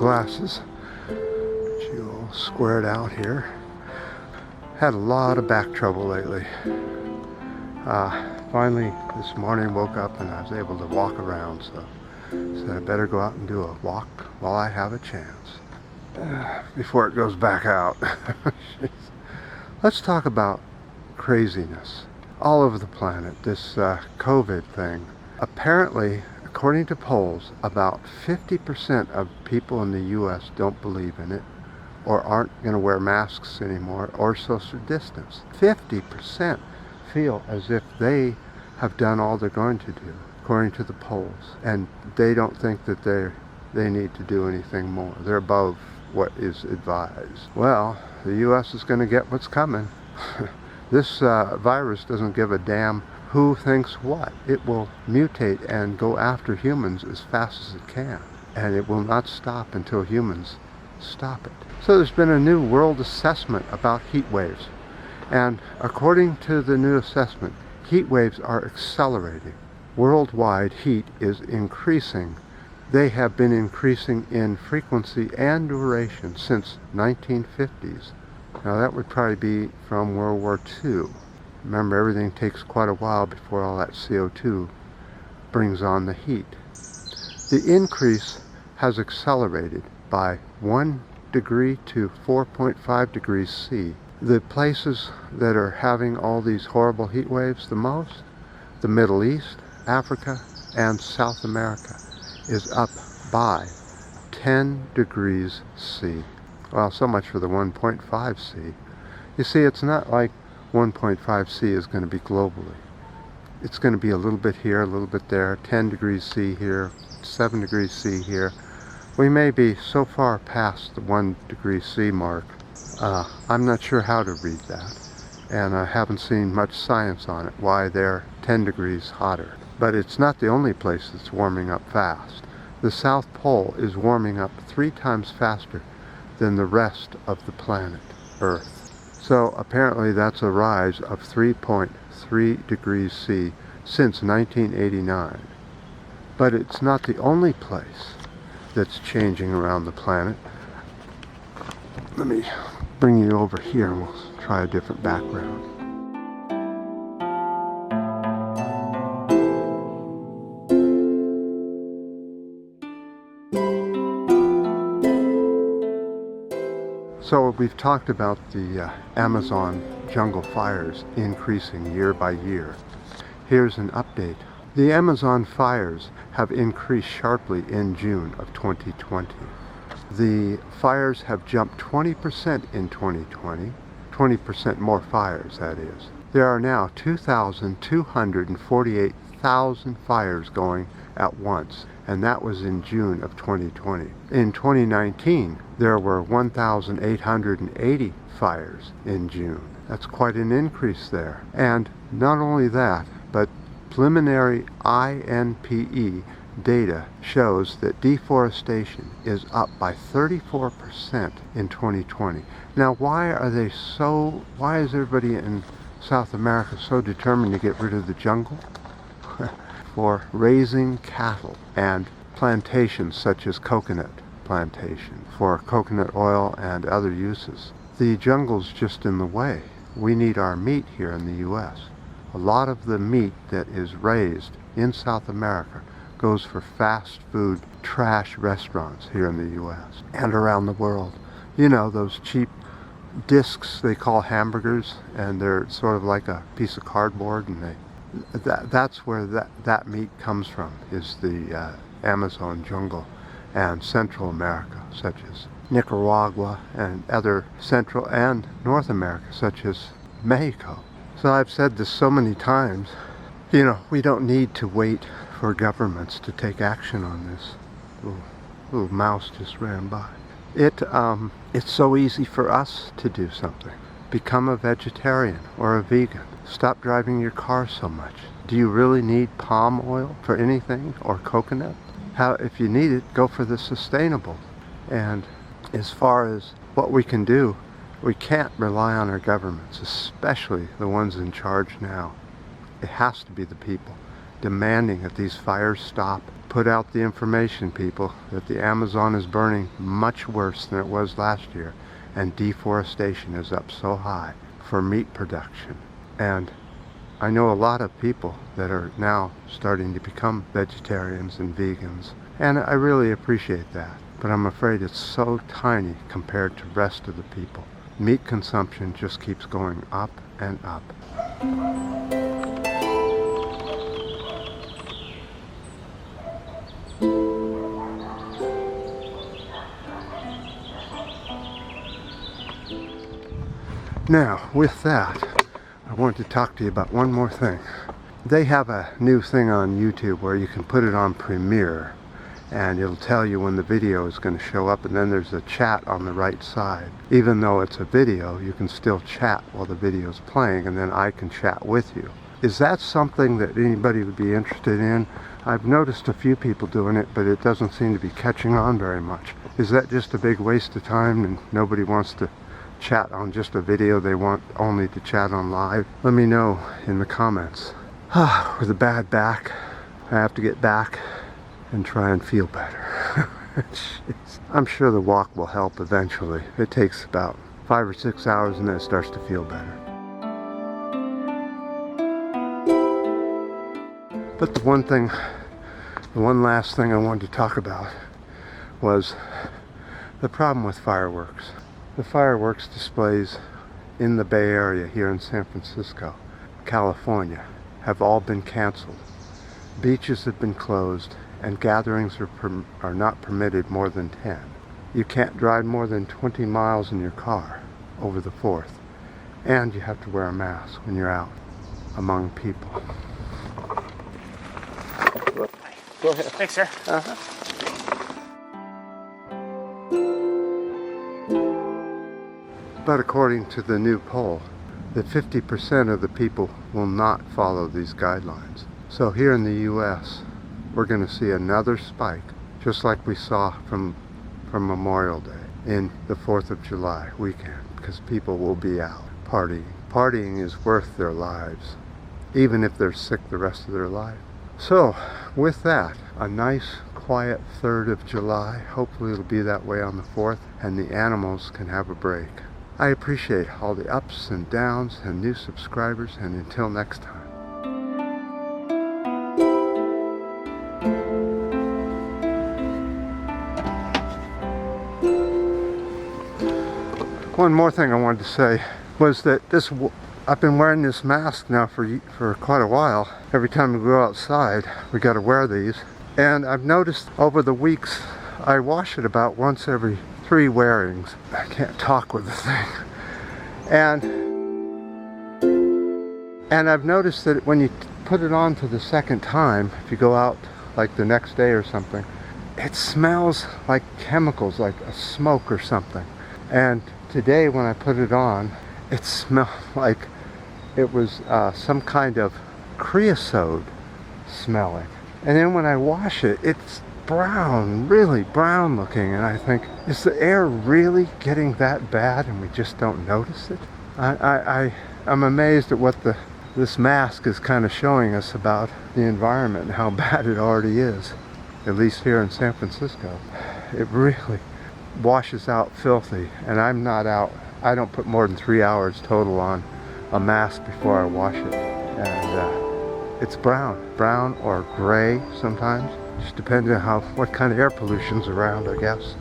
glasses. Get you all squared out here. Had a lot of back trouble lately. Finally this morning woke up and I was able to walk around, so said I better go out and do a walk while I have a chance before it goes back out. Let's talk about craziness all over the planet, this COVID thing. Apparently, according to polls, about 50% of people in the US don't believe in it or aren't going to wear masks anymore or social distance. 50% feel as if they have done all they're going to do, according to the polls, and they don't think that they need to do anything more. They're above what is advised. Well, the US is going to get what's coming. This virus doesn't give a damn who thinks what. It will mutate and go after humans as fast as it can, and it will not stop until humans stop it. So there's been a new world assessment about heat waves, and according to the new assessment, heat waves are accelerating. Worldwide heat is increasing. They have been increasing in frequency and duration since 1950s. Now that would probably be from World War II. Remember, everything takes quite a while before all that CO2 brings on the heat. The increase has accelerated by 1 degree to 4.5 degrees C. The places that are having all these horrible heat waves the most, the Middle East, Africa, and South America, is up by 10 degrees C. Well, so much for the 1.5 C. You see, it's not like 1.5 C is going to be globally. It's going to be a little bit here, a little bit there, 10 degrees C here, 7 degrees C here. We may be so far past the 1 degree C mark. I'm not sure how to read that, and I haven't seen much science on it, why they're 10 degrees hotter. But it's not the only place that's warming up fast. The South Pole is warming up 3 times faster than the rest of the planet, Earth. So apparently that's a rise of 3.3 degrees C since 1989. But it's not the only place that's changing around the planet. Let me bring you over here and we'll try a different background. So we've talked about the Amazon jungle fires increasing year by year. Here's an update. The Amazon fires have increased sharply in June of 2020. The fires have jumped 20% in 2020, 20% more fires, that is. There are now 2,248,000 fires going at once, and that was in June of 2020. In 2019, there were 1,880 fires in June. That's quite an increase there. And not only that, but preliminary INPE data shows that deforestation is up by 34% in 2020. Now, why is everybody in South America so determined to get rid of the jungle? For raising cattle and plantations such as coconut plantation for coconut oil and other uses. The jungle's just in the way. We need our meat here in the US. A lot of the meat that is raised in South America goes for fast food trash restaurants here in the US and around the world. You know, those cheap discs they call hamburgers, and they're sort of like a piece of cardboard, and that's where that meat comes from, is the Amazon jungle and Central America, such as Nicaragua and other Central and North America, such as Mexico. So I've said this so many times, you know, we don't need to wait for governments to take action on this. Little mouse just ran by. It's so easy for us to do something. Become a vegetarian or a vegan. Stop driving your car so much. Do you really need palm oil for anything, or coconut? If you need it, go for the sustainable. And as far as what we can do, we can't rely on our governments, especially the ones in charge now. It has to be the people. demanding that these fires stop. Put out the information, people, that the Amazon is burning much worse than it was last year, and deforestation is up so high for meat production. And I know a lot of people that are now starting to become vegetarians and vegans, and I really appreciate that. But I'm afraid it's so tiny compared to the rest of the people. Meat consumption just keeps going up and up. Now, with that, I want to talk to you about one more thing. They have a new thing on YouTube where you can put it on Premiere, and it'll tell you when the video is going to show up, and then there's a chat on the right side. Even though it's a video, you can still chat while the video is playing, and then I can chat with you. Is that something that anybody would be interested in? I've noticed a few people doing it, but it doesn't seem to be catching on very much. Is that just a big waste of time and nobody wants to chat on just a video, they want only to chat on live? Let me know in the comments. With a bad back, I have to get back and try and feel better. I'm sure the walk will help eventually. It takes about 5 or 6 hours and then it starts to feel better. But the one last thing I wanted to talk about was the problem with fireworks. The fireworks displays in the Bay Area here in San Francisco, California, have all been canceled. Beaches have been closed, and gatherings are not permitted more than 10. You can't drive more than 20 miles in your car over the 4th, and you have to wear a mask when you're out among people. Go ahead. Thanks, sir. But according to the new poll, that 50% of the people will not follow these guidelines. So here in the US, we're going to see another spike, just like we saw from Memorial Day in the 4th of July weekend, because people will be out partying. Partying is worth their lives, even if they're sick the rest of their life. So, with that, a nice, quiet 3rd of July. Hopefully it'll be that way on the 4th, and the animals can have a break. I appreciate all the ups and downs and new subscribers, and until next time. One more thing I wanted to say was that I've been wearing this mask now for quite a while. Every time we go outside, we got to wear these. And I've noticed over the weeks, I wash it about once every 3 wearings. I can't talk with the thing. And I've noticed that when you put it on for the second time, if you go out like the next day or something, it smells like chemicals, like a smoke or something. And today when I put it on, it smelled like it was some kind of creosote smelling. And then when I wash it, it's brown, really brown looking, and I think, is the air really getting that bad and we just don't notice it? I'm amazed at what this mask is kind of showing us about the environment and how bad it already is, at least here in San Francisco. It really washes out filthy, and I'm not out. I don't put more than 3 hours total on a mask before I wash it, and it's brown or gray sometimes. Just depends on what kind of air pollution's around, I guess.